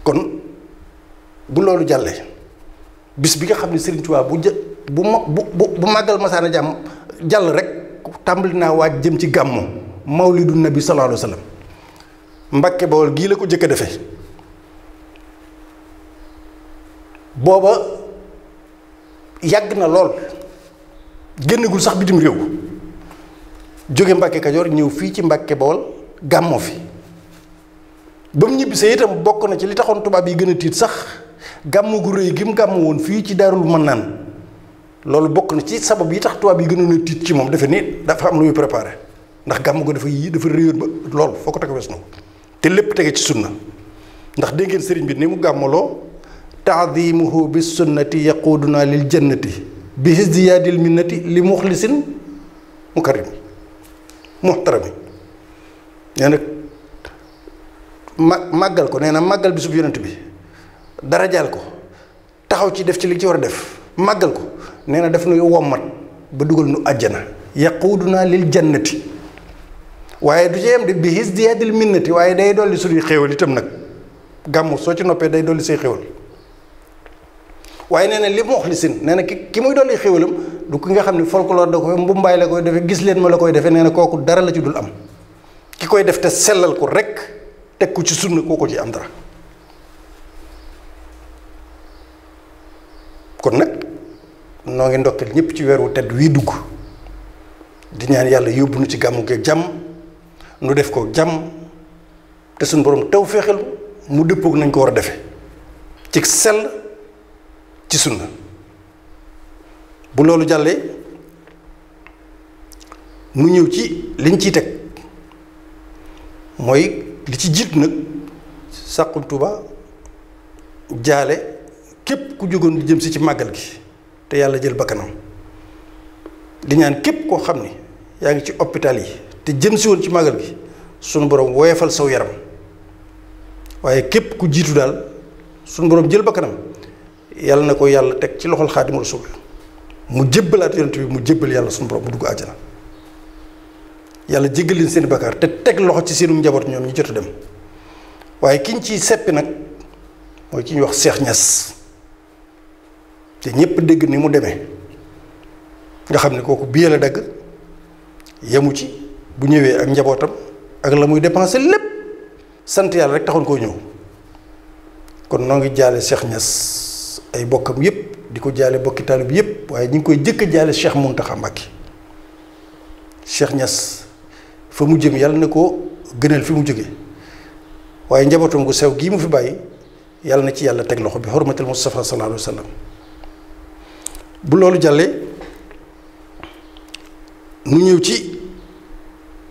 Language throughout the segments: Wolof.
kon bu loolu jàllee bis bi nga xam ne Serigne Touba bu màggal masaana jàmm jàll rek tàmbali naa waaj jëm ci gàmmu mawlidu nabi sallallahu alayhi wa sallam Mbàkke Bawol gii la ko jëkk a defee booba yàgg na lool génnagul sax bitim réew jóge Mbàkke Kajoor ñëw fii ci Mbàkke Bawol gàmmoo fi ba mu ñibbisee itam bokk na ci li taxoon tubaab yi gën a tiit sax gàmmu gu rëy gi mu gàmm woon fii ci Daarul Mannaan loolu bokk na ci sabab yi tax tubaab yi gënoon a tiit ci moom defe ni dafa am lu muy préparé ndax gàmm ko dafa réyoon ba loolu foo ko teg wees na ko te lépp tege ci sunna ndax dégg ngeen sëriñ bi ni mu gàmmaloo taadimuhu bi sunnati yaquuduna lil jannati bi hisdiyaadil minnati li muxlisin mukarrim muhtarami nee na màggal ko nee na màggal bi sub yonent bi darajaal ko taxaw ci def ci li ci war a def màggal ko nee na def nuy wommat ba dugal nu àjjana yaquuduna lil jannati waaye du ci yem de bi hisdiyaadil minnati waaye day dolli suñuy xéewal itam nag gàmmu soo ci noppee day dolli say xéewal waaye nee na li muxlisin nee na ki muy dolli xéewalam du ki nga xam ne folklore da koy mbumbaay la koy defee gis leen ma la koy defee nee na kooku dara la ci dul am ki koy def te sellal ko rek teg ko ci sunna kooku ci am dara kon nag noo ngi ndokkeel ñëpp ci weer wu tedd wii dugg di ñaan yàlla yóbbu nu ci gàmmu geeg jàmm nu def ko jàmm te suñu borom taw féexal mu dëppoog nañ ko war a defe ci sell ci sunna bu loolu jàllee nu ñëw ci liñ ciy teg mooy li ci jiitu nag Saxum Touba jaale képp ku jógoon di jëm si ci màggal gi te yàlla jël bakkanam di ñaan képp koo xam ni yaa ngi ci hôpital yi te jëm si woon ci màggal gi sunu borom woyefal saw yaram waaye képp ku jiitu daal sunu borom jël bakkanam yàlla na ko yàlla teg ci loxol Xaadimu Rasuul mu jébbalaat yonent bi mu jébbal yàlla sunu borom mu dugg àjjana yàlla jéggal leen seeni bakkaar te teg loxo ci seenu njaboot ñoom ñi jot a dem waaye kiñ ciy seppi nag mooy ki ñuy wax Cheikh Niass te ñépp dégg ni mu demee nga xam ne kooku biye la dagg yemu ci bu ñëwee ak njabootam ak la muy dépensé lépp sant yàlla rek taxoon koo ñëw kon noo ngi jaale Cheikh Niass ay bokkam yépp di ko jaale bokki taalib bi yépp waaye ñu ngi koy jëkk a jaale Cheikh Mountakha Mbacké Cheikh Niass fa mu jëm yàlla na ko gënal fi mu jóge waaye njabootam gu sew gii mu fi bàyyi yàlla na ci yàlla teg loxo bi xormatul Mustafa sallallahu alayhi wa sallam bu loolu jàllee nu ñëw ci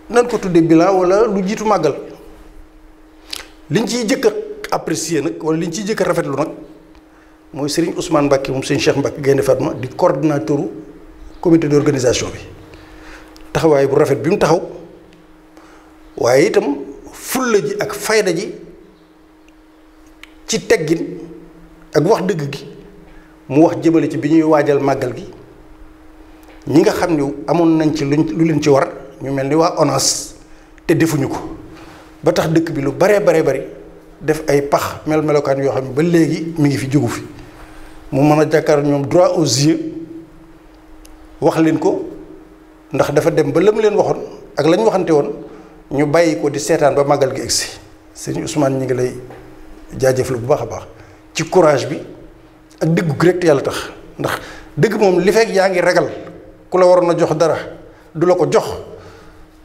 nan ko tuddee bilan wala lu jiitu màggal liñ ciy jëkk a apprécier nag wala liñ ciy jëkk a rafetlu nag mooy Serigne Ousmane Mbacké moom Serigne Cheikh Mbacké Gaïndé Fatma di coordinateur comité d'organisation bi taxawaay bu rafet bi mu taxaw waaye itam fulla ji ak fayda ji ci teggin ak wax dëgg gi mu wax jëmale ci bi ñuy waajal màggal gi ñi nga xam ne amoon nañ ci lu leen ci war ñu mel ni waa ONAS te defuñu ko ba tax dëkk bi lu baree bari def ay pax melokaan yoo xam ne ba léegi mi ngi fi jógu fi mu mën a jàkkaar ñoom droit aux yeux wax leen ko ndax dafa dem ba lam leen waxoon ak lañ waxante woon ñu bàyyi ko di seetaan ba màggal gi egsi sëñ Ousmane ñi ngi lay jaajëfal bu baax a baax ci courage bi ak dëggu gi rek te yàlla tax ndax dëgg moom li fekk yaa ngi ragal ku la waroon a jox dara du la ko jox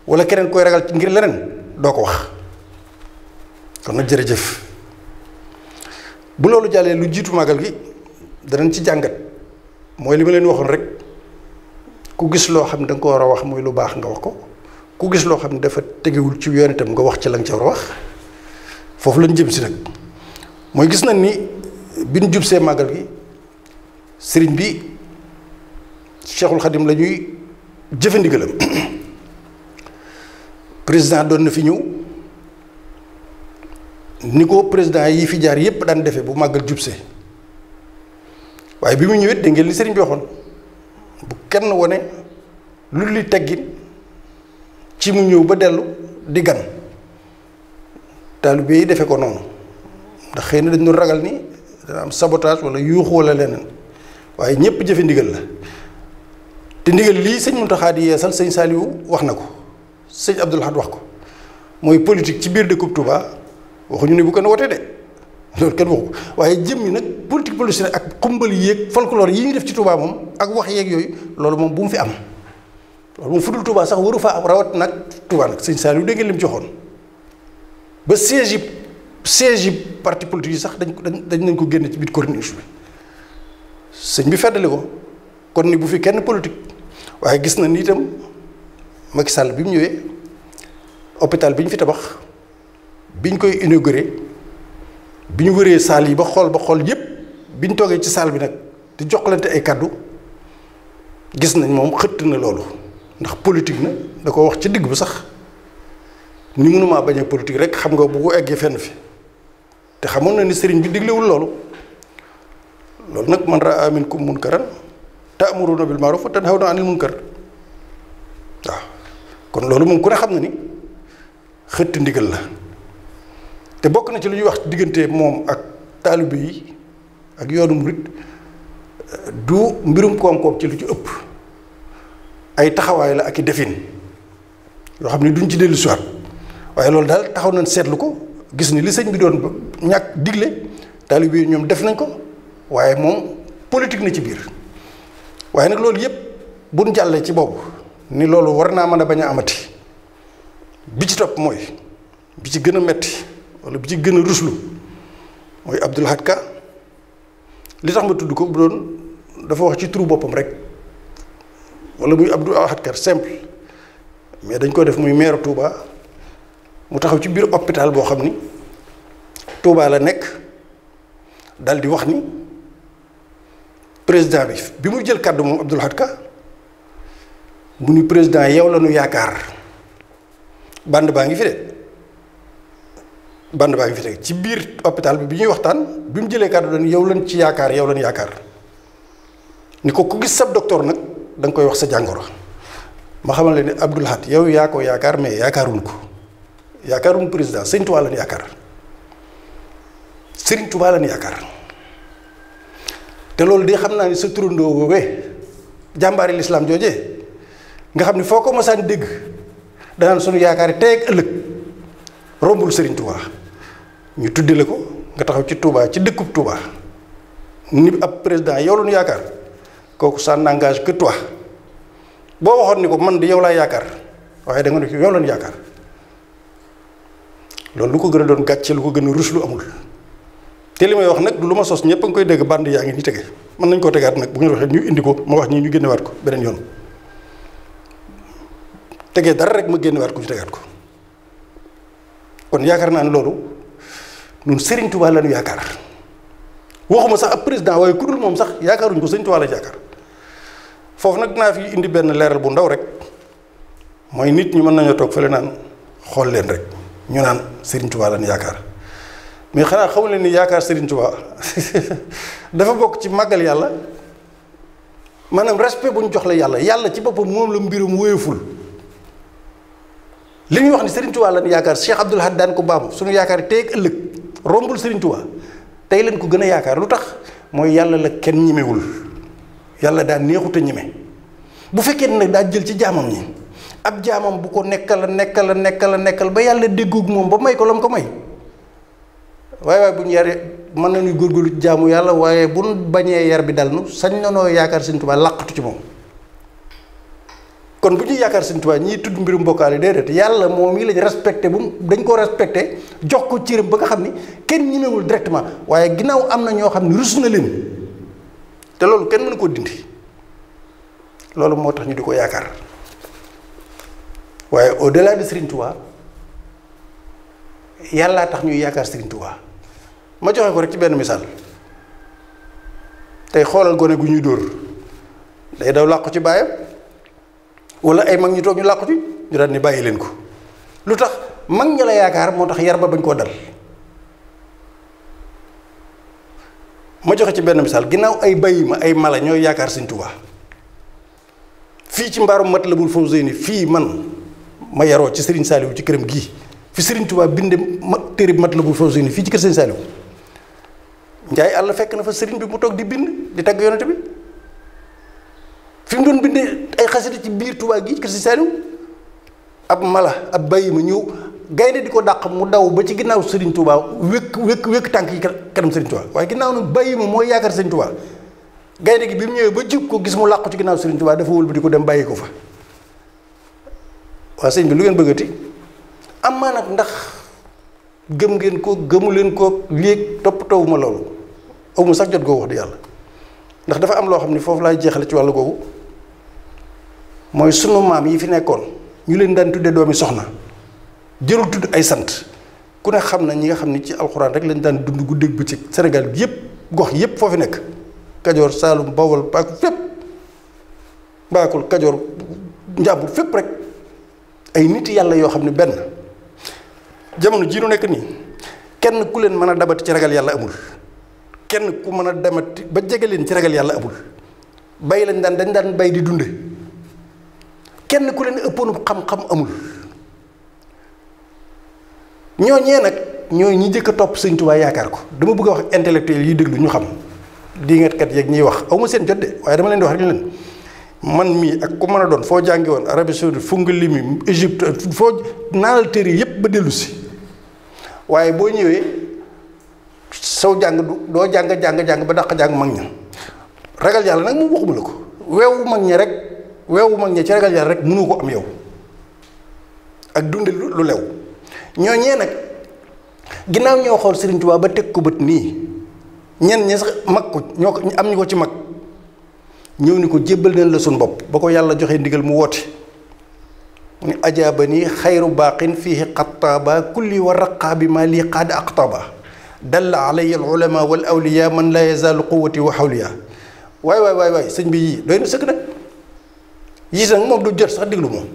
wala keneen koy ragal ngir leneen doo ko wax kon nag jërëjëf bu loolu jàllee lu jiitu màggal gi danañ ci jàngat mooy li ma leen waxoon rek ku gis loo xam ne da nga ko war a wax muy lu baax nga wax ko ku gis loo xam ne dafa tegewul ci yoon itam nga wax ci la nga ca war a wax foofu lañ jëm si nag mooy gis nañ ni bi ñu jub see màggal gi sëriñ bi Cheikhul Khadim la ñuy jëfandigalam président doon na fi ñëw ni ko président yi fi jaar yépp daan defee bu màggal jub see waaye bi mu ñëwee dégg ngeen li sëriñ bi waxoon bu kenn wone lu li teggin ci mu ñëw ba dellu di gan taalibe yi defe ko noonu ndax xëy na dañ doon ragal ni dana am sabotage wala yuuxu wala leneen waaye ñëpp jëfe ndigal la te ndigal lii sëñ Mountakha di yeesal sëñ Saliou wax na ko sëñ Abdoul Ahad wax ko mooy politique ci biir dëkkub Touba waxuñu ne bu kenn wootee de loolu kenn waxu ko waaye jëmmi nag politique politicienne ak xumbal yéeg folklore yi ñu def ci Touba moom ak wax yeeg yooyu loolu moom bu mu fi am loolu moom fudul Touba sax waru faa am rawat nag Touba nag sëñ Saliou dégg lim joxoon ba siège yi parti politique yi sax dañ nañ ko génne ci biir corniche bi sëñ bi feddali ko kon ni bu fi kenn politique waaye gis na ni itam Macky Sall bi mu ñëwee hôpital bi ñu fi tabax bi ñu koy inauguré bi ñu wëree saal yi ba xool yépp bi ñu toogee ci saal bi nag di joxlante ay kàddu gis nañ moom xëtt na loolu ndax politique na da ko wax ci digg bi sax ni mënumaa bañ a politique rek xam nga bu ko eggee fenn fi te xamoon na ni sëriñ bi diglewul loolu nag man raa minkum munkaran ta'muruna bil ma'ruf wa tanhawna 'anil munkar waaw kon loolu moom ku ne xam na ni xëtt ndigal la te bokk na ci lu ñuy wax diggante moom ak taalibe yi ak yoonu murit du mbirum koom-koom ci lu ci ëpp ay taxawaay la ak i defin yoo xam ne duñ ci dellu siwaat waaye loolu daal taxaw nañ seetlu ko gis ni li sëñ bi doon ñàkk digle taalibe yi ñoom def nañ ko waaye moom politique na ci biir waaye nag loolu yëpp buñ jàllee ci boobu ni loolu war naa mën a bañ a amati bi ci topp mooy bi ci gën a metti wala bi ci gën a ruslu mooy Abdoul Ahad Ka li tax ma tudd ko bu doon dafa wax ci turu boppam rek wala muy Abdoul Ahad Ka simple mais dañ ko def muy maire Touba mu taxaw ci biir hôpital boo xam ni Touba la nekk dal di wax ni président bi muy jël kàddu moom Abdoul Ahad Ka mu ni président yow la ñu yaakaar band baa ngi fi de ci biir hôpital bi ñuy waxtaan bi mu jëlee kàddu doon yow lañ ci yaakaar yow lañ yaakaar ni ko ku gis sab docteur nag da nga koy wax sa jàngoro ma xamal leen ni Abdoul Ahad yow yaa ko yaakaar mais yaakaaruñ ko yaakaaruñ président Sëriñ Tuubaa lañ yaakaar Sëriñ Tuubaa lañ yaakaar te loolu de xam naa ni sa turandoo boobee jàmbaari lislaam joojee nga xam ni foo ko mosaan dégg danaan sunu yaakaar yi tey ak ëllëg rombul Sëriñ Tuubaa ñu tuddi la ko nga taxaw ci Touba ci dëkkub Touba ni ab président yow la ñu yaakaar kooku ça n'engage que toi boo waxoon ni ko man di yow laa yaakaar waaye da nga ne ko yow la ñu yaakaar loolu lu ko gën a doon gàcce lu ko gën a rus lu amul te li may wax nag du lu ma sos ñëpp a ngi koy dégg band yaa ngi ni tege mën nañ koo tegaat nag bu ngeen waxee ñu indi ko ma wax ñii ñu génnewaat ko beneen yoon tegee dara rek ma génnewaat ko ñu tegaat ko kon yaakaar naa ne loolu ñun Serigne Touba la ñu yaakaar waxuma sax ab président waaye ku dul moom sax yaakaaruñ ko Serigne Touba la yaakaar foofu nag dinaa fi indi benn leeral bu ndaw rek mooy nit ñi mën nañoo toog fële naan xool leen rek ñu naan Serigne Touba la ñu yaakaar mais xanaa xamu leen ni yaakaar Serigne Touba dafa bokk ci màggal yàlla maanaam respect bu ñu jox la yàlla ci boppam moom la mbirum wóyeful li ñuy wax ni Serigne Touba la ñu yaakaar Cheikh Abdoul Ahad daan ko baamu suñu yaakaar tey ak ëllëg rombul Serigne Touba tey leen ko gën a yaakaar lu tax mooy yàlla la kenn ñimewul yàlla daa neexut a ñime bu fekkee ne nag daa jël ci jaamam ñi ab jaamam bu ko nekkal ba yàlla déggoog moom ba may ko la mu ko may waaye bu ñu yaree mën nañu góorgóorlu ci jaamu yàlla waaye bu ñu bañee yar bi dal nu sañ na noo yaakaar Serigne Touba làqatu ci moom kon bu ñuy yaakaar Serigne Touba ñiy tudd mbirum mbokkaale déedéet yàlla moom yi lañ respecté dañ ko respecté jox ko cëram ba nga xam ni kenn ñemewul directement waaye ginnaaw am na ñoo xam ne rus na leen te loolu kenn mënu koo dindi loolu moo tax ñu di ko yaakaar waaye au delà de Serigne Touba yàllaa tax ñuy yaakaar Serigne Touba ma joxe ko rek ci benn misaal tey xoolal gone gu ñuy dóor day daw làqu ci baayam wala ay mag ñu toog ñu làqu ci ñu daal ni bàyyi leen ko lu tax mag ña la yaakaar moo tax yar ba bañ koo dal ma joxe ci benn misaal ginnaaw ay bàyyi ma ay mala ñooy yaakaar Serigne Touba fii ci mbaarum Matlabul Fawzayni fii man ma yaroo ci Serigne Saliou ci këram gii fi Serigne Touba binde téere Matlabul Fawzayni fii ci kër Serigne Saliou njaay àll fekk na fa sëriñ bi mu toog di bind di tagg yonent bi fi mu doon bindee ay xasida ci biir Touba gi kër si Saliou ab mala ab bàyyi ma ñëw gaynde di ko dàq mu daw ba ci ginnaaw sëriñ Touba wékk tànk yi kanam sëriñ Touba waaye ginnaaw nag bàyyi ma mooy yaakaar sëriñ Touba gaynde gi bi mu ñëwee ba jub ko gis mu làqu ci ginnaaw sëriñ Touba dafa wëlbati di ko dem bàyyi ko fa waa sëñ bi lu ngeen bëggati am maa nag ndax gëm ngeen ko gëmu leen ko léegi toppatoo ma loolu awma sax jot googu wax di yàlla ndax dafa am loo xam ni foofu laay jeexale ci wàllu googu mooy sunu maam yi fi nekkoon ñu leen daan tudde doomi soxna jërul tudd ay sant ku ne xam na ñi nga xam ni ci alxuraan rek lañ daan dund guddeeg bëccëg Sénégal gi yëpp gox yëpp foofu nekk Kajoor Saalum Bawol Paak fépp Mbaakul Kajoor Njàmbur fépp rek ay nit yàlla yoo xam ne benn jamono jii nu nekk nii kenn ku leen mën a dabati ci ragal yàlla amul kenn ku mën a demati ba jege leen ci ragal yàlla amul bay lañ dañ daan bay di dunde kenn ku leen ëppoonu xam-xam amul ñooñee nag ñooy ñi jëkk a topp Sëñ Tuubaa yaakaar ko dama bëgg a wax intellectuel yi déglu ñu xam di ngatkat yeeg ñiy wax awma seen jot de waaye dama leen di wax rek leen man mii ak ku mën a doon foo jàngi woon Arabie Saoudite fu nga limi Égypte foo naanal téere yépp ba dellu si waaye boo ñëwee saw jàng doo jàng ba dàq jàng mag ña ragal yàlla nag moom waxuma la ko weewu mag ña ci ragal yàlla rek mënu ko am yow ak dunde lu lew ñooñee nag ginnaaw ñoo xool Sëriñ Tuubaa ba teg ko bët nii ñenn ñi sax mag ko ñoo ko am ñu ko ci mag ñëw ni ko jébbal nañ la suñ bopp ba ko yàlla joxee ndigal mu woote mu ni ajaaba nii xayru baaqin fiihi xattaaba kulli wa raqaa bi ma lii qaada aqtaaba dalla alayya al ulama wal awliya man la yazaalu quwwati wa xawliya waay sëñ bi yii doy na sëkk nag yii nag moom du jot sax déglu moom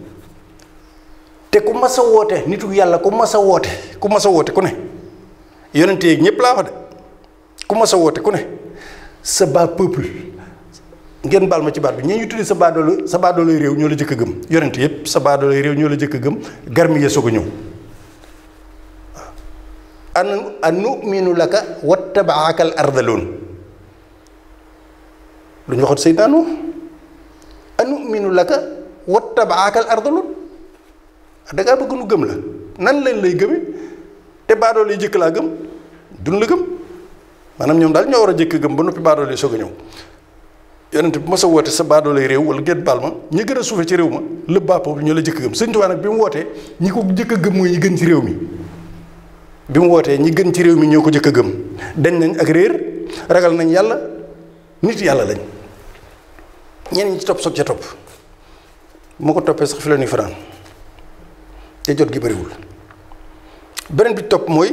te ku mas a woote nitu yàlla ku mas a woote ku ne yonente yeeg ñépp laa wax de ku mas a woote ku ne sa baa peuple ngeen baal ma ci baat bi ñi ñu tuddi sa baadoolay réew ñoo la jëkk a gëm yonent yépp sa baadoolay réew ñoo la jëkk a gëm garmi ya soog a ñëw an nu'minu laka wattabaaka al ardaloon lu ñu waxoon Seydina Nuux an nu'minu laka wattabaaka al ardaloon dangaa bëgg nu gëm la nan lañ lay gëme te baadoolay jëkk laa gëm dun la gëm maanaam ñoom daal ñoo war a jëkk a gëm ba noppi baadoolay soog a ñëw yonent bi ma sa woote sa baadoolay réew wala ngeen baal ma ñi gën a suufe ci réew ma lëb bàpp ñoo la jëkk gëm Sëñ Tuubaa nag bi mu wootee ñi ko jëkk a gëm mooy ñi gën ci réew mi bi mu wootee ñi gën ci réew mi ñoo ko jëkk a gëm dañ nañ ak réer ragal nañ yàlla nit yàlla lañ ñenn ñi ci topp soog ca topp moo ko toppee sax fi la ñuy fanaan te jot gi bariwul beneen bi topp mooy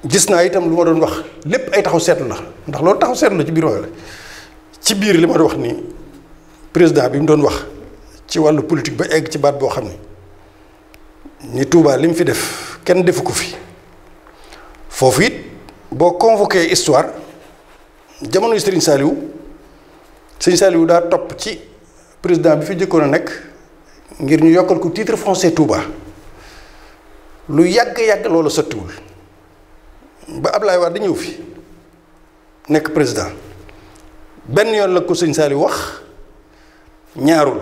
gis naa itam lu ma doon wax lépp ay taxaw seetlu la ndax loolu taxaw seetlu la ci biir wax la ci biir li ma doon wax ni président bi mu doon wax ci wàllu politique ba egg ci baat boo xam ni Touba li mu fi def kenn defu ko fi foofu it boo convoqué histoire jamono yu Serigne Saliou daa topp ci président bi fi jëkkoon a nekk ngir ñu yokkal ko titre foncier Touba lu yàgg loolu sottiwul ba Ablaye Wade ñëw fi nekk président benn yoon la ko sëñ Saliou wax ñaarul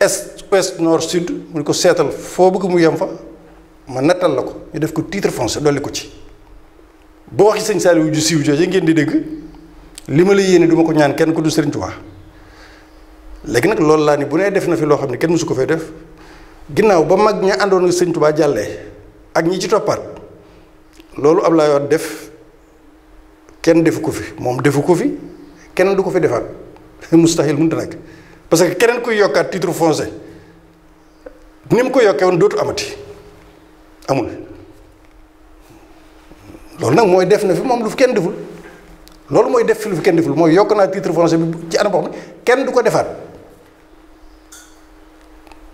est ouest nord sud mu ne ko seetal foo bëgg mu yem fa ma nattal la ko ñu def ko titre foncier dolli ko ci boo waxi sëñ Saliou ju siiw jooju ngeen di dégg li ma la yéene du ma ko ñaan kenn ku du Sëriñ Tuubaa léegi nag loolu laa ni bu nee def na fi loo xam ne kenn mësu ko fee def ginnaaw ba mag ña àndoon ak Sëriñ Tuubaa jàllee ak ñi ci toppaat loolu Ablaye Wade def kenn defu ko fi moom defu ko fi kenn du ko fi defaat mustahil mënut a nekk parce que keneen kuy yokkaat titre foncier ni mu ko yokkee woon dootu amati amul loolu nag mooy def na fi moom lu fi kenn deful loolu mooy def fi lu fi kenn deful mooy yokk naa titre foncier bi ci anam boo xam ne kenn du ko defaat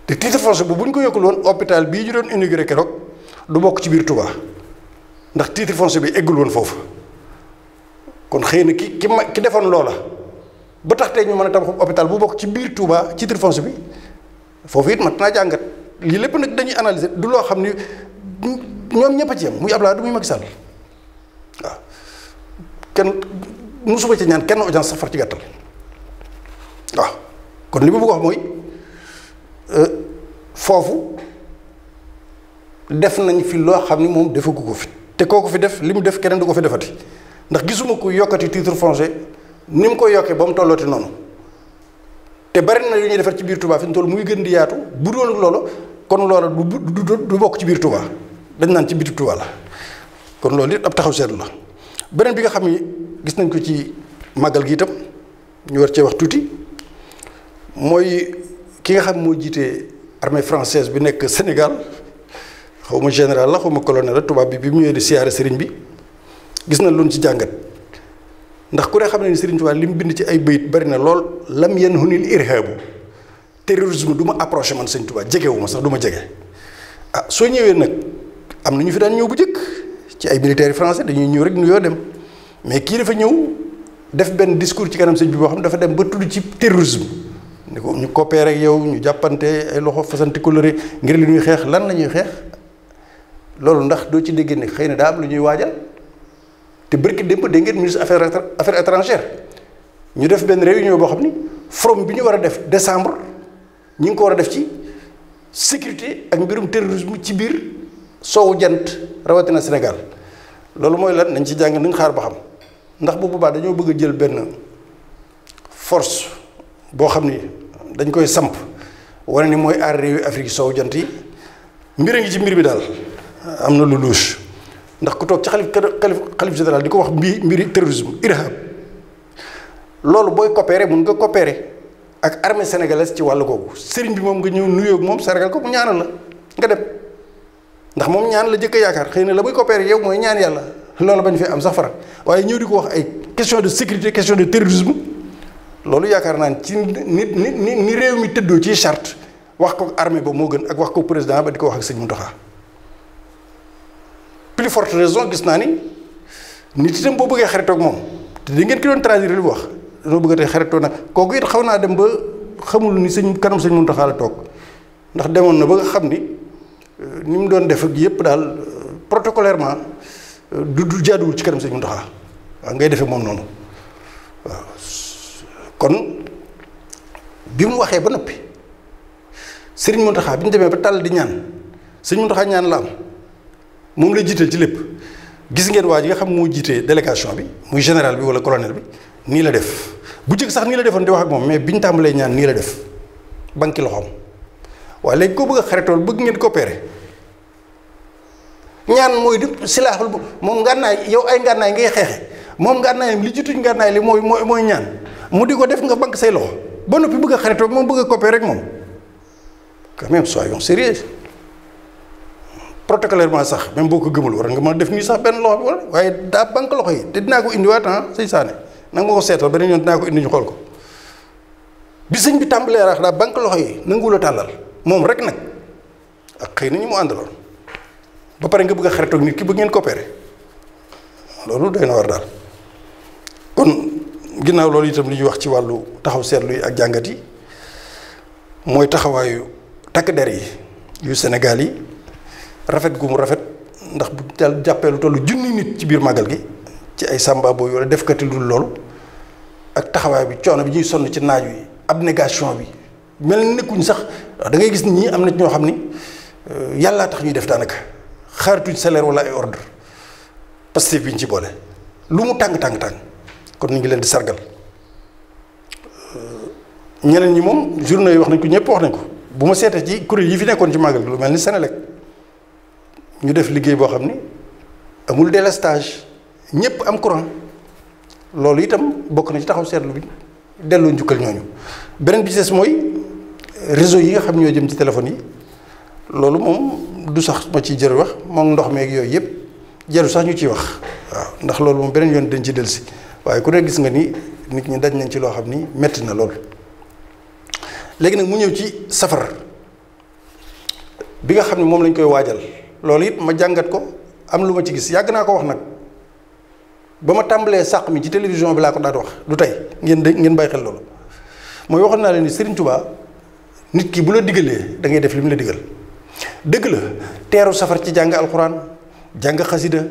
te titre foncier bu ñu ko yokkul woon hôpital bii ñu doon inauguré keroog du bokk ci biir Touba ndax titre foncier bi eggul woon foofu kon xëy na ki defoon loola ba tax tey ñu mën a tabax hôpital bu bokk ci biir Touba titre foncier bi foofu it mat naa jàngat lii lépp nag dañuy analyser du loo xam ni ñoom ñëpp a ci yem muy Abdoulaye du muy Macky Sall waaw kenn musuma ci ñaan kenn audience safar ci gàttal waaw kon li ma bëgg wax mooy foofu def nañ fi loo xam ni moom defagu ko fi te kooku fi def li mu def keneen du ko fi defati ndax gisuma ku yokkati titre foncier ni mu koy yokkee ba mu tollooti noonu te bari na yu ñuy defar ci biir Touba fi mu toll muy gën di yaatu bu doon loolu kon loola du bokk ci biir Touba dañ naan ci biir Touba la kon loolu it ab taxaw seetlu la beneen bi nga xam ni gis nañ ko ci màggal gi itam ñu war cee wax tuuti mooy ki nga xam moo jiite armée française bi nekk Sénégal xaw ma général la xaw ma colonel la tubaab bi mu ñëwee di siyaare sëriñ bi gis na lu ñu ci jàngat ndax ku ne xam ne ni Sëriñ Tuubaa li mu bind ci ay bayit bari na lool lam yanhunil irhaabu terrorisme du ma approché man Sëriñ Tuubaa jegewuma sax du ma jege ah soo ñëwee nag am na ñu fi daan ñëw bu njëkk ci ay militaires français dañuy ñëw rek nuyoo dem mais kii dafa ñëw def benn discours ci kanam sëñ bi boo xam dafa dem ba tudd ci terrorisme ni ko ñu coopéré ak yow ñu jàppante ay loxo fasanti coloré ngir li ñuy xeex lan la ñuy xeex loolu ndax doo ci dégg ne xëy na daa am lu ñuy waajal te bërki démb dégg ngeen ministre affaires étrangères ñu def benn réunion boo xam ni forum bi ñu war a def décembre ñi ngi ko war a def ci sécurité ak mbirum terrorisme ci biir soowu jant rawatina Sénégal loolu mooy lan nañ ci jàng nañ xaar ba xam ndax bu boobaa dañoo bëgg a jël benn force boo xam ni dañ koy samp wane ni mooy aar réewi Afrique soowu jant yi mbir a ngi ci mbir bi daal am na lu louche ndax ku toog ci xalif général di ko wax mbiri terrorisme irhab loolu booy coopérer mun nga coopérer ak armée sénégalaise ci wàllu googu sëriñ bi moom nga ñëw nuyoo ak moom sargal ko mu ñaanal la nga dem ndax moom ñaan la jëkk a yaakaar xëy na la muy coopérer yow mooy ñaan yàlla loolu bañ fi am sax fara waaye ñëw di ko wax ay question de sécurité question de terrorisme loolu yaakaar naa ci ni réew mi tëddoo ci charte wax ko armée ba moo gën ak wax ko président ba di ko wax ak sëñ Mountakha plus forte raison gis naa ni nit itam boo bëggee xaritoo ak moom te di ngeen ki doon traduire li mu wax dañoo bëgg a tey xaritoo nag kooku it xaw naa dem ba xamul ni kanam sëñ Mountakha la toog ndax demoon na ba nga xam ni ni mu doon def ak yëpp daal protocolairement du jaaduwul ci kanam sëñ Mountakha waaw ngay defee moom noonu waaw kon bi mu waxee ba noppi sëriñ Mountakha bi ñu demee ba tàll di ñaan sëñ Mountakha ñaan la am moom la jiital ci lépp gis ngeen waa ji nga xam moo jiitee délégation bi muy général bi wala colonel bi nii la def bu jëkk sax nii la defoon di wax ak moom mais bi ñu tàmbalee ñaan nii la def banki loxoom waaye léegi koo bëgg a xaritool bëgg ngeen coopérer ñaan mooy di silaaxul moom ngànnaay yow ay ngànnaay ngay xeexe moom ngànnaayam li jiituñ ngànnaay li mooy ñaan mu di ko def nga bank say loxo ba noppi bëgg a xaritoo moom bëgg a coopérer rek moom quand même soyons sérieux protocolairement sax même boo ko gëmul war nga mën a def nii sax benn loxo bi wala waaye daa banque loxo yi te dinaa ko indiwaat sëñ Saane nanga ma ko seetal beneen yoon dinaa ko indi ñu xool ko bi sëñ bi tàmbalee rax daa banque loxo yi nanguwul a tàllal moom rek nag ak xëy na ñu mu àndaloon ba pare nga bëgg a xaritoog nit ki bëgg ngeen coopérer loolu doy na war daal kon ginnaaw loolu itam li ñuy wax ci wàllu taxaw seetlu yi ak jàngat yi mooy taxawaayu takk der yi yu Sénégal yi rafet gu mu rafet ndax bu dal jàppee lu tollu junni nit ci biir màggal gi ci ay samba booy wala defkati lu loolu ak taxawaay bi coono bi ñuy sonn ci naaj wi abnégation bi mel ni nekkuñ sax da ngay gis ñii am na ñoo xam ni yàllaa tax ñuy def daanaka xaarituñ salaire wala ay ordre Pastef bi ñu ci boole lu mu tàng kon ñu ngi leen di sargal ñeneen ñi moom journaux yi wax nañ ko ñëpp wax nañ ko bu ma seetee ci kuréel yi fi nekkoon ci màggal gi lu mel ni Senelec ñu def liggéey boo xam ni amul délestage ñëpp am courant loolu itam bokk na ci taxaw seetlu bi delloo njukkal ñooñu beneen bi ci des mooy réseau yi nga xam ñoo jëm ci téléphone yi loolu moom du sax ma ciy jër wax moom ndox meeg yooyu yëpp jaru sax ñu ciy wax waaw ndax loolu moom beneen yoon dañ ci dellusi waaye ku ne gis nga ni nit ñi daj nañ ci loo xam ni metti na lool. léegi nag mu ñëw ci safar bi nga xam ne moom lañ koy waajal loolu it ma jàngat ko am lu ma ci gis yàgg naa ko wax nag ba ma tàmbalee sàq mi ci télévision bi laa ko daan wax du tey ngeen bàyyi xel loolu mooy waxoon naa leen ni Serigne Touba nit ki bu la digalee da ngay def li mu la digal dëgg la teeru safar ci jàng alxuraan jàng xasida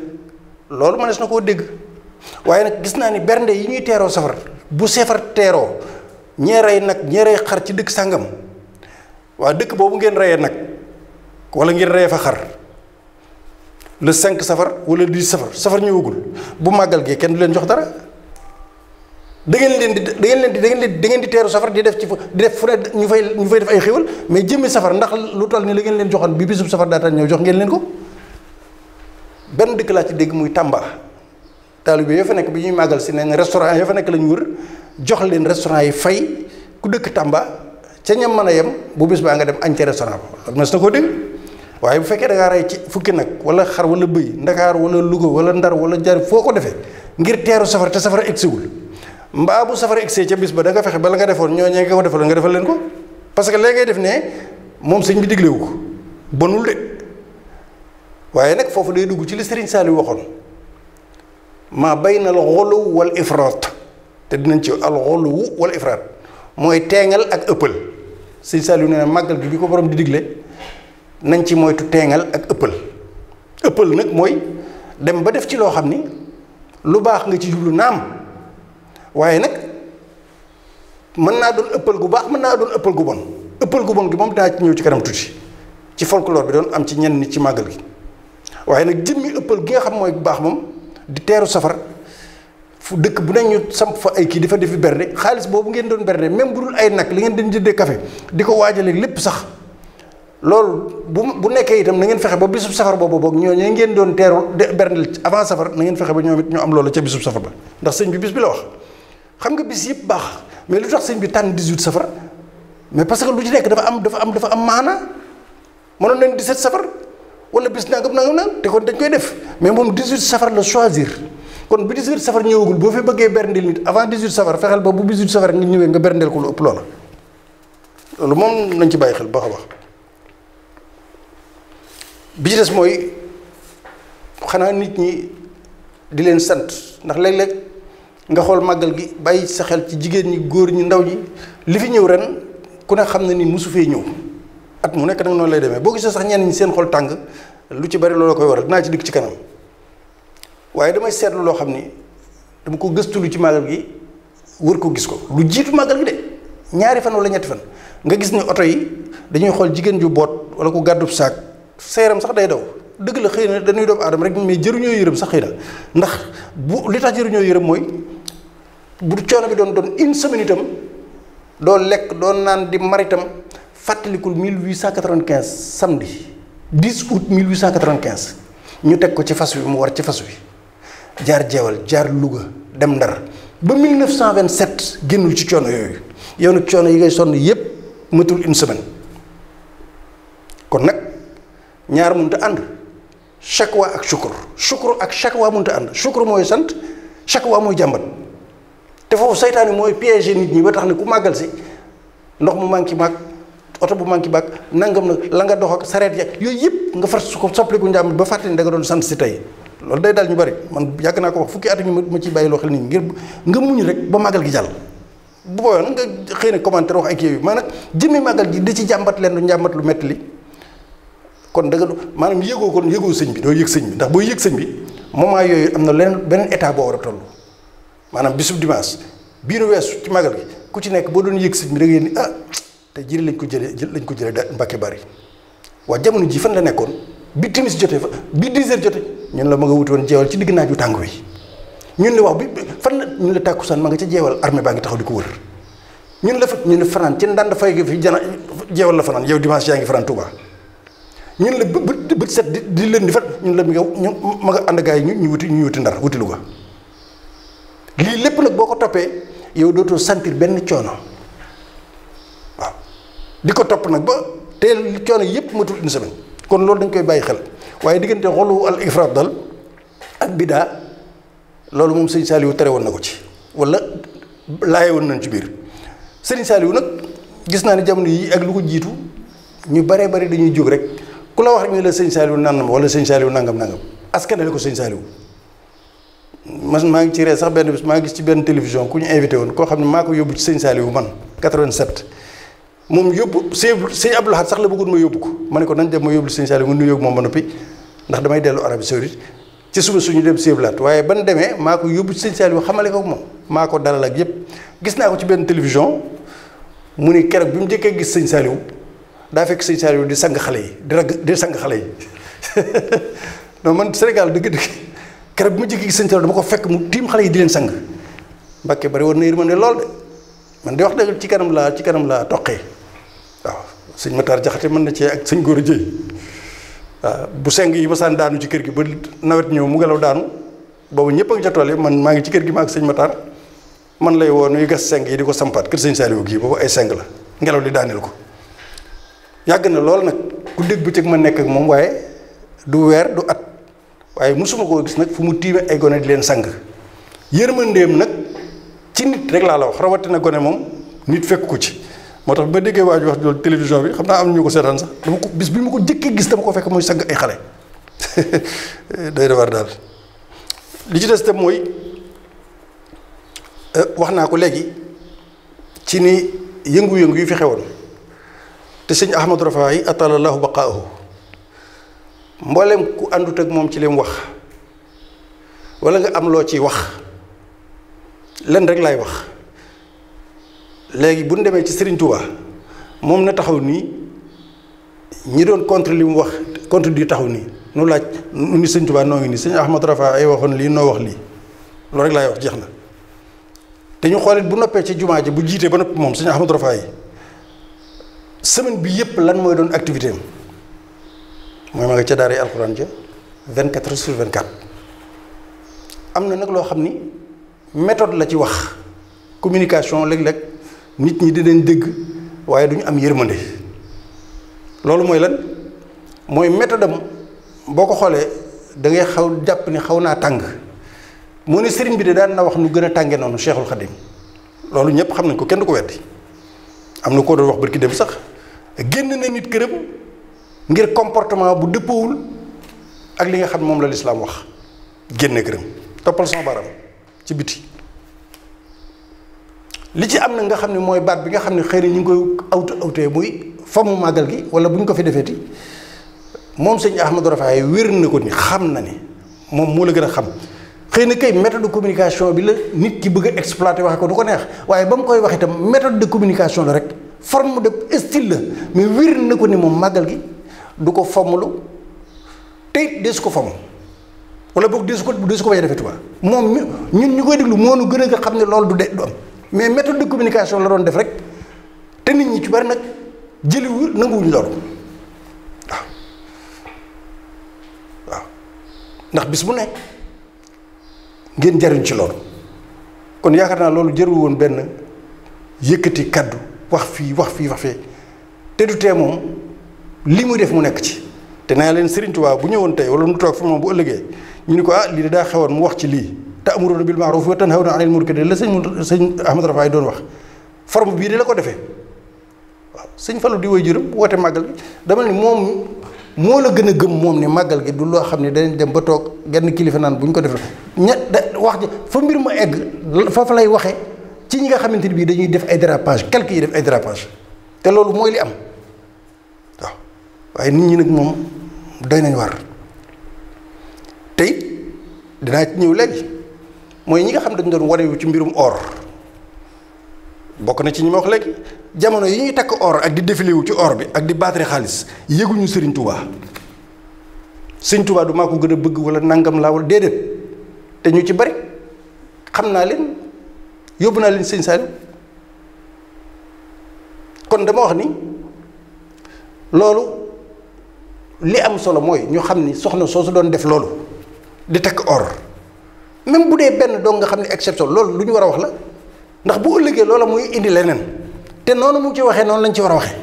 loolu mënees na koo dégg waaye nag gis naa ni bernde yi ñuy teeroo safar bu safar teeroo ñee rey nag ñee rey xar ci dëkk sàngam waa dëkk boobu ngeen reyee nag wala ngeen reyee fa xar le 5 safar wala 10 safar ñëwagul bu màggal gee kenn du leen jox dara da ngeen di teeru safar di def ci di def fu ne ñu fay def ay xéwal mais jëmmi safar ndax lu toll ni la ngeen leen joxoon bi bisub safar daataan ñëw jox ngeen leen ko. benn dëkk laa ci dégg muy Tamba taalibe yoo fa nekk bi ñuy màggal si ne restaurant yoo fa nekk lañu wër jox leen restaurant yi fay ku dëkk Tamba ca ñam mën a yem bu bis baa nga dem añ ca restaurant ba loolu mas na koo dégg waaye bu fekkee da ngaa rey ci fukki nag wala xar wala bëy Ndakaar wala Louga wala Ndar wala Jar foo ko defee ngir teeru safar te safara egsiwul mbaa bu safara egsee ca bis ba da nga fexe bala nga defoon ñooñee nga ko defal nga defal leen ko parce que léegi ngay def ne moom sëñ bi diglewu ko bonul de waaye nag foofu day dugg ci li Serigne Saliou waxoon maa bayna al ghuluw wal ifraat te dinañ ci al ghuluw wal ifraat mooy teengal ak ëppal Serigne Saliou nee na màggal gi bi ko borom di digle nañ ci moytu teengal ak ëppal nag mooy dem ba def ci loo xam ni lu baax nga ci jublu naam waaye nag mën naa doon ëppal gu baax mën naa doon ëppal gu bon gi moom daa ci ñëw ci kanam tuuti ci folklore bi doon am ci ñenn nit ci màggal gi waaye nag jëmmi ëppal gi nga xam mooy baax moom di teeru safar fu dëkk bu ne ñu samp fa ay kii di fa defi bernde xaalis boobu ngeen doon bernde même bu dul ay nag li ngeen doon jëndee café di ko waajale lépp sax loolu bu nekkee itam na ngeen fexe ba bisub safar boobu boog ñooñu ngeen doon teeru berndel avant safar na ngeen fexe ba ñoom it ñu am loolu ca bisub safar ba ndax sëñ bi bis bi la wax xam nga bis yëpp baax mais lu tax sëñ bi tànn 18 safar mais parce que lu ci nekk dafa am maana mënoon nañ 17 safar wala bis nangam te kon dañ koy def mais moom 18 safar la choisir kon bu 18 safar ñëwagul boo fi bëggee berndeel nit avant 18 safar fexeel ba bu 18 safar nga ñëwee nga berndeel ko lu ëpp loola loolu moom nañ ci bàyyi xel baax a baax bi ci des mooy xanaa nit ñi di leen sant ndax léeg-léeg nga xool màggal gi bàyyi sa xel ci jigéen ñi góor ñi ndaw ñi li fi ñëw ren ku ne xam na ni mosu fee ñëw at mu nekk nag noonu lay demee boo gisee sax ñenn ñi seen xol tàng lu ci bari loolu koy waral dinaa ci dikk ci kanam waaye damay seetlu loo xam ni dama ko gëstu lu ci màggal gi wër ko gis ko lu jiitu màggal gi de ñaari fan wala ñetti fan nga gis ni oto yi dañuy xool jigéen ju boot wala ku gàddub saak seeram sax day daw dëgg la xëy na dañuy doomu aadama rek mais jëruñoo yërëm sax xëy na ndax bu li tax jëruñoo yërëm mooy bu coono bi doon une semaine itam doo lekk doo naan di maritam fàttalikul 1895 samedi 10 août 1895 ñu teg ko ci fas wi mu war ci fas wi jaar jeewal jaar Louga dem Ndar ba 1927 génnul ci coono yooyu yow nag coono yi ngay sonn yépp matul une semaine kon nag ñaar mënut a ànd shakwa ak shukru ak shakwa mënut a ànd shukru mooy sant shakwa mooy jàmbat te foofu saytaane mooy piéger nit ñi ba tax ne ku màggal si ndox mu manqué maag oto bu manqué baag nangam nag la nga dox ak sareet ya yooyu yëpp nga far su ko soppaliku njàmbat ba fàtte ni da nga doon sant si tey loolu day daal ñu bari man yàgg naa ko wax fukki at ñu ma ciy bàyyi loo xel nit ñi ngir nga muñ rek ba màggal gi jàll bu booyoon nga xëy na commentaire wax ay kii yooyu maanaam jëmmi màggal gi di ci jàmbat leen lu njàmbat lu metti li kon da nga maanaam yëgoo sëñ bi doo yëg sëñ bi ndax boo yëg sëñ bi moment yooyu am na leneen beneen état boo war a toll maanaam bisub dimanche bii nu weesu ci màggal gi ku ci nekk boo doon yëg sëñ bi da ngay ni te jëli lañ ko jëlee da Mbàkke Bari waa jamono ji fan la nekkoon bi timis jotee fa bi 10 heures jotee ñun la ma nga wuti woon jeewal ci digg naaju tàng wi ñun la wax bi fan la ñun la tàkkusaan ma nga ca jeewal armée baa ngi taxaw di ko wër ñun la fa ñu ne fanaan ci ndànd fay gi fi jeewal la fanaan yow dimanche yaa ngi fanaan Touba ñun la bët set di leen di fa ñun la mi nga ñu ma nga ànd gaa yi ñu wuti Ndar wuti Louga lii lépp nag boo ko toppee yow dootoo sentir benn coono waaw di ko topp nag ba teel coono yépp matul une semaine kon loolu dañ koy bàyyi xel waaye diggante xolu al ifraat dal ak bidaa loolu moom sëñ Saliou tere woon na ko ci wala laaye woon nañ ci biir sëñ Saliou nag gis naa ne jamono yi ak lu ko jiitu ñu baree bari dañuy jóg rek ku la wax rek ñu la sëñ Saliou nangam wala sëñ Saliou nangam askanale ko sëñ Saliou maa ngi ci ree sax benn bis maa ngi gis ci benn télévision ku ñu invité woon koo xam ne maa ko yóbbu ci sëñ Saliou man 87 moom yóbbu sëñ Abdou Lahad sax la bëggoon ma yóbbu ko ma ne ko nañ dem ma yóbbu sëñ Saliou nga nuyoo ak moom ba noppi ndax damay dellu Arabie Saoudite ci suba suñu dem séblaat waaye ban demee maa ko yóbbu ci sëñ Saliou xamale ko moom maa ko dalal ak yëpp gis naa ko ci benn télévision mu ni keroog bi mu njëkkee gis sëñ Saliou daa fekk sëñ Saliou di sang xale yi di sang xale yi non man Sénégal dëgg-dëgg keroog bi mu njëkkee gis sëñ Saliou dama ko fekk mu tiim xale yi di leen sang Mbàkke bari woon na yërmande lool de man di wax dëgg ci kanam laa toqee waaw sëñ Matar Jaxate mën na cee ak sëñ Góor a Jëy waaw bu seng yi masaan daanu ci kër gi ba nawet ñëw mu ngelaw daanu boobu ñëpp a ngi ca tool yi man maa ngi ci kër gi ma ak sëñ Matar man lay woo nuy gas seng yi di ko sampaat kër sëñ Saliou gii boobu ay seng la ngelaw li daaneel ko yàgg na lool nag ku dégg bëccëg ma nekk ak moom waaye du weer du at waaye mosuma koo gis nag fu mu tiime ay gone di leen sang yërmandeem nag ci nit rek laa la wax rawatina gone moom nit fekk ko ci moo tax ba déggee waaju wax loolu télévision bi xam naa am ñu ko seetaan sax dama ko bis bi ma ko jëkkee gis dama ko fekk muy sang ay xale day defar daal li ci des tam mooy wax naa ko léegi ci ni yëngu-yëngu yu fi xewoon te sëñ Ahmadou Rafaay atalallahu baqaahu mboolem ku àndut ak moom ci lim wax wala nga am loo ciy wax lenn rek laay wax léegi bu ñu demee ci Serigne Touba moom na taxaw nii ñi doon contre li mu wax contre di taxaw nii nu laaj nu ni sëñ Touba noo ngi nii sëñ Ahmadou Rafaay ay waxoon lii noo wax lii loolu rek laay wax jeex na te ñu xoolit bu noppee ci jumaa ji bu jiitee ba noppi moom sëñ Ahmadou Rafaay semaine bi yëpp lan mooy doon activité am mooy ma nga ca daara alxuraan ja 24 heures sur 24 am na nag loo xam ni méthode la ci wax communication léeg-léeg nit ñi dinañ dégg waaye duñu am yërmande loolu mooy lan mooy méthode am boo ko xoolee da ngay xaw jàpp ni xaw naa tàng moo ne sëriñ bi de daan na wax nu gën a tànge noonu Cheikhul Khadim loolu ñëpp xam nañ ko kenn du ko weddi am na koo doon wax barki dem sax génn na nit këram ngir comportement bu dëppoowul ak li nga xam moom la lislaam wax génne këram toppal sama baram ci biti li ci am na nga xam ne mooy baat bi nga xam ne xëy na ñu ngi koy awtee muy famu màggal gi wala bu ñu ko fi defeeti moom sëñ Ahmadou Rafaay wér na ko ni xam na ni moom moo la gën a xam xëy na kay méthode de communication bi la nit ki bëgg a exploiter waxe ko du ko neex waaye ba mu koy wax itam méthode de communication la rek forme de style la mais wér na ko ni moom màggal gi du ko fommlu te desu ko fomm wala boog desu ko bañ a defee Tuubaa moom ñun ñu koy déglu moo nu gën a xam ne loolu du am mais méthode de communication la doon def rek te nit ñi ci bari nag jëliwu nanguwuñ loolu waaw ndax bis bu ne ngeen jariñ ci loolu kon yaakaar naa loolu jërul woon benn yëkkati kaddu wax fii wax fee te du tee moom li muy def mu nekk ci te naa leen Serigne Touba bu ñëwoon tey wala nu toog fi moom bu ëllëgee ñu ni ko lii de daa xewoon mu wax ci lii ta'muruuna bil ma'ruufi wa tanhawna 'anil munkari la sëñ Ahmadou Rafaay doon wax forme bii de la ko defee waaw sëñ Fallou di woy juróom woote màggal gi dama ni moom moo la gën a gëm moom ne màggal gi du loo xam ne danañ dem ba toog genn kilifa naan bu ñu ko defee wax ji fa mbir ma egg foofu lay waxee ci ñi nga xamante ni bii dañuy def ay dérapage quelques yi def ay dérapage te loolu mooy li am waaw waaye nit ñi nag moom doy nañ war te it dinaa ci ñëw léegi mooy ñi nga xam dañu doon wanewu ci mbirum or bokk na ci ñi ma wax léegi jamono yi ñuy takk or ak di défilé wu ci or bi ak di baatare xaalis yëguñu Serigne Touba Serigne Touba du maa ko gën a bëgg wala nangam laa wala déedéet te ñu ci bari xam naa leen yóbbu naa leen Sëñ Saliou kon dama wax ni loolu li am solo mooy ñu xam ni soxna soosu doon def loolu di takk or même bu dee benn dong nga xam ne exception loolu lu ñu war a wax la ndax bu ëllëgee loola muy indi leneen te noonu mu ci waxee noonu lañ ci war a waxee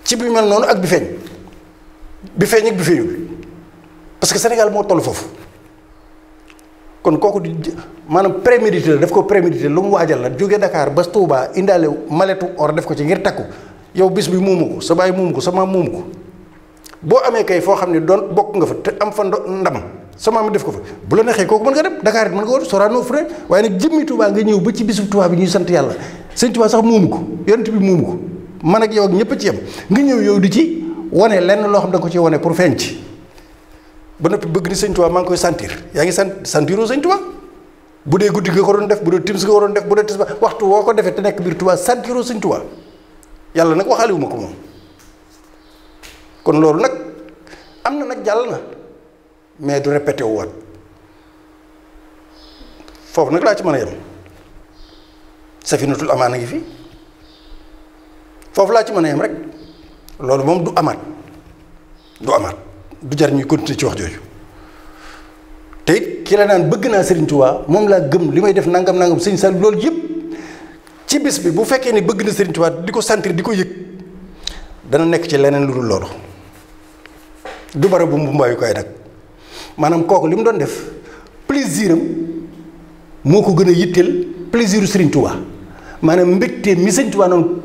ci bi mel noonu ak bi feeñ ak bi feeñul parce que Sénégal moo toll foofu kon kooku di maanaam prémédité la daf ko prémédité lu mu waajal la jóge Dakar ba Touba indaale maletu or def ko ci ngir takku yow bis bi muumu ko sa baay muumu ko sa maam muumu ko boo amee kay foo xam ne doon bokk nga fa te am fa ndam sa maam def ko fa bu la neexee kooku mën nga dem Dakar it mën nga wut Sorano fu ne waaye nag jëmmi Touba nga ñëw ba ci bisu Touba bi ñuy sant yàlla sëñ Touba sax muumu ko yonent bi muumu ko man ak yow ak ñëpp ci yem nga ñëw yow di ci wane lenn loo xam da nga ko ci wane pour feeñ ci ba noppi bëgg ni sëñ Tuubaa maa ngi koy sentir yaa ngi sentiroo sëñ Tuubaa bu dee guddi nga ko doon def bu dee timis nga ko doon def bu dee tisbaar waxtu woo ko defee te nekk biir Tuubaa sentiroo sëñ Tuubaa yàlla nag waxaale wu ma ko moom kon loolu nag am na nag jàll na mais du répété wu waat foofu nag laa ci mën a yem Safinatul Amaan a ngi fi foofu laa ci mën a yem rek loolu moom du amaat du jar ñuy continuer ci wax jooju te it ki la naan bëgg naa Serigne Touba moom laa gëm li may def nangam sëñ Sall loolu yëpp ci bis bi bu fekkee ni bëgg na Serigne Touba di ko sentir di ko yëg dana nekk ci leneen lu dul loolu du bara bu mbumbaayu nag maanaam kooku li mu doon def plaisir am moo ko gën a yitteel plaisiru Serigne Touba maanaam mbégte mi Serigne Touba noonu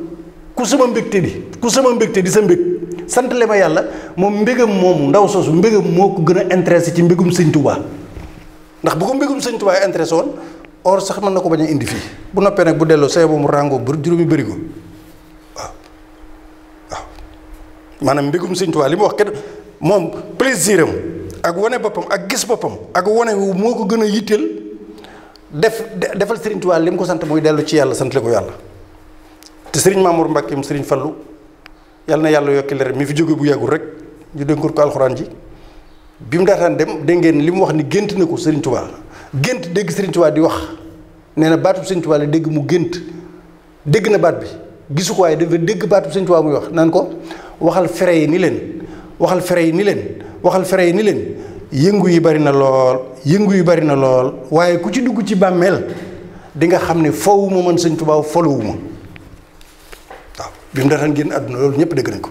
ku sama mbégte di sa mbég sant le ma yàlla moom mbégam moomu ndaw soosu mbégam moo ko gën a intéressé ci mbégum Serigne Touba ndax bu ko mbégum Serigne Touba intéressé woon or sax mën na ko bañ a indi fii bu noppee nag bu delloo say bu mu ràngoo bu juróomi bëri ko waaw maanaam mbégum Serigne Touba li mu wax kenn moom plaisir am ak wane boppam ak gis boppam ak wane moo ko gën a yitteel defal Serigne Touba li mu ko sant mooy dellu ci yàlla sant le ko yàlla te Serigne Mamour Mbacke mu Serigne Fallou yàlla na yàlla yokki leer mi fi jóge bu yàggul rek ñu dénkoon ko alxuraan ji bi mu daataan dem dégg ngeen li mu wax ni gént na ko Serigne Touba gént dégg Serigne Touba di wax nee na baatub Serigne Touba la dégg mu gént dégg na baat bi gisu ko waaye dafa dégg baatub Serigne Touba muy wax naan ko waxal fere yi ni leen yëngu yi bari na lool waaye ku ci dugg ci bàmmeel di nga xam ne fowuma man Serigne Touba folowuma waaw bi mu daataan génn àdduna loolu ñëpp dégg nañ ko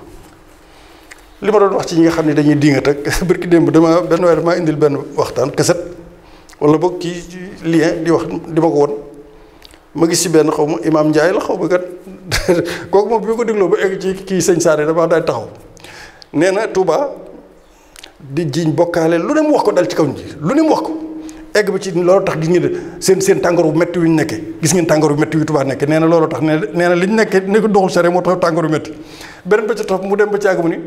li ma doon wax ci ñi nga xam ne dañuy diingat ak barki démb dama benn waaye dafa maa indil benn waxtaan kaset wala boog ci lien di wax di ma ko won ma gis ci benn xaw ma Imaam Ndiaye la xaw ma kat kooku moom bi ma ko dégloo ba egg ci kii sëñ Saare dama daal taxaw nee na Touba di jiiñ bokkaale lu ne mu wax ko dal ci kaw ji lu ne mu wax ko egg ba ci loolu tax gis ngeen seen tàngoor bu métti wi ñu nekkee gis ngeen tàngoor bu métti wi Touba nekkee nee na loolu tax nee na li ñu nekkee ni ko doxul sare moo tax tàngoor bu métti beneen ba ci topp mu dem ba ci àgg mu ni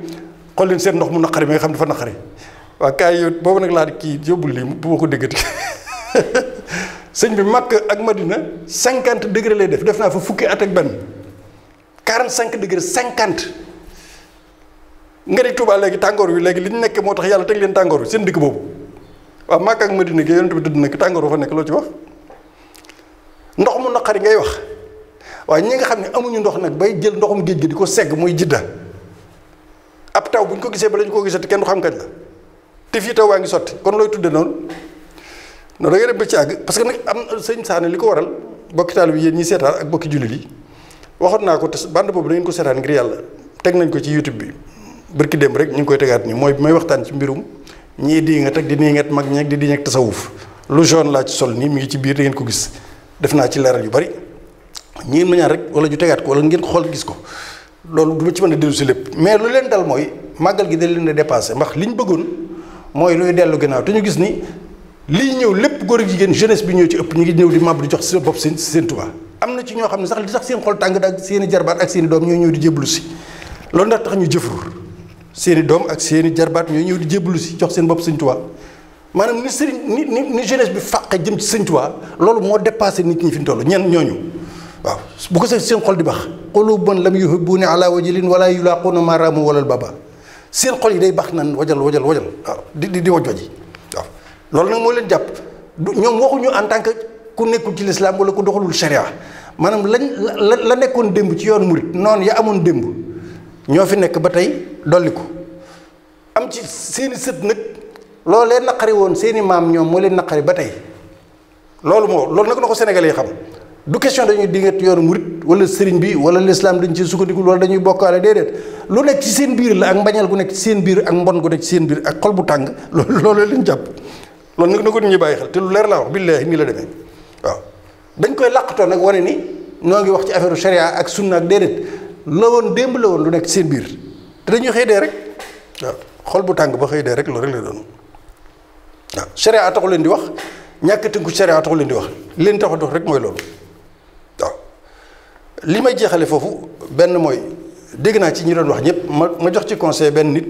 xool leen seen ndox mu naqari mi nga xam dafa naqari waa kaay yow boobu nag laa di kii yóbbul lii bu ma ko déggati sëñ bi Makka ak Madina 50 degré lay def naa fa fukki at ak benn 45 degré 50 nga di Touba léegi tàngoor wi léegi li ñu nekk moo tax yàlla teg leen tàngoor wi seen dëkk boobu waaw Makka ak Madina gi yonent bi tëdd nag tàngoor wu fa nekk loo ci wax ndox mu naqari ngay wax waaye ñi nga xam ne amuñu ndox nag bay jël ndoxum géej gi di ko segg muy jidda ab taw bu ñu ko gisee ba la ñu ko gisati kenn du xam kañ la te fii taw waa ngi sotti kon looy tudde noonu da ngay dem ba ci àgg parce que nag am sëñ Saane li ko waral bokki taal bi yéen ñi seetaan ak bokki jullit yi waxoon naa ko te bande boobu da ngeen ko seetaan ngir yàlla teg nañ ko ci YouTube bi barki démb rek ñu ngi koy tegaat nii mooy bi may waxtaan ci mbirum ñii di nga teg di nii nget mag ñeeg di nget tasawuf lu jaune laa ci sol nii mi ngi ci biir da ngeen ko gis def naa ci leeral yu bari ñi ma ñaan rek wala ju tegaat ko wala ngeen ko xool gis ko loolu du ma ci mën a dellu si lépp mais lu leen dal mooy màggal gi da leen a dépassé ndax li ñu bëggoon mooy luy dellu ginnaaw te ñu gis ni lii ñëw lépp góor ak jigéen jeunesse bi ñëw ci ëpp ñu ngi ñëw di màbb di jox seen bopp seen Tuubaa am na ci ñoo xam ne sax li sax seen xol tàng ak seen i jarbaat ak seen i doom ñoo ñëw di jébbalu si loolu ndax tax ñu jëfur seen i doom ak seen i jarbaat ñoo ñëw di jébbalu si jox seen bopp sëñ Tuubaa maanaam ni sëriñ ni jeunesse bi fàqe jëm ci sëñ Tuubaa loolu moo dépassé nit ñi fi ñu toll ñooñu waaw bu ko seen xol di bax quluubun lam yuhibbuuni ala wajilin wala yulaaquuna maa raamu wala baba seen xol yi day bax nan wajal waaw di waj waji waaw loolu nag moo leen jàpp ñoom waxuñu en tant que ku nekkul ci lislaam wala ku doxalul sharia maanaam la nekkoon démb ci yoonu murit noonu ya amoon démb ñoo fi nekk ba tey dolli ko am ci seeni sët nag loolu leen naqari woon seeni maam ñoom moo leen naqari ba tey loolu nag na ko sénégalais yi xam du question dañuy dingat yoonu murit wala sëriñ bi wala lislaam dañ ci sukkandiku wala dañuy bokkaale déedéet lu nekk ci seen biir la ak mbañal gu nekk ci seen biir ak mbon gu nekk ci seen biir ak xol bu tàng loolu leen jàpp loolu nag na ko nit ñi bàyyi xel te lu leer laa wax billaahi nii la demee waaw dañ koy làqatoo nag wane ni ñoo ngi wax ci affaire sharia ak sunna ak déedéet la woon démb la woon lu nekk ci seen biir te dañuy xëy dee rek waaw xol bu tàng ba xëy dee rek loolu rek la doon waaw sharia taxu leen di wax ñàkk tënku sharia taxu leen di wax leen tax a dox rek mooy loolu waaw li may jeexale foofu benn mooy dégg naa ci ñi doon wax ñëpp ma jox ci conseil benn nit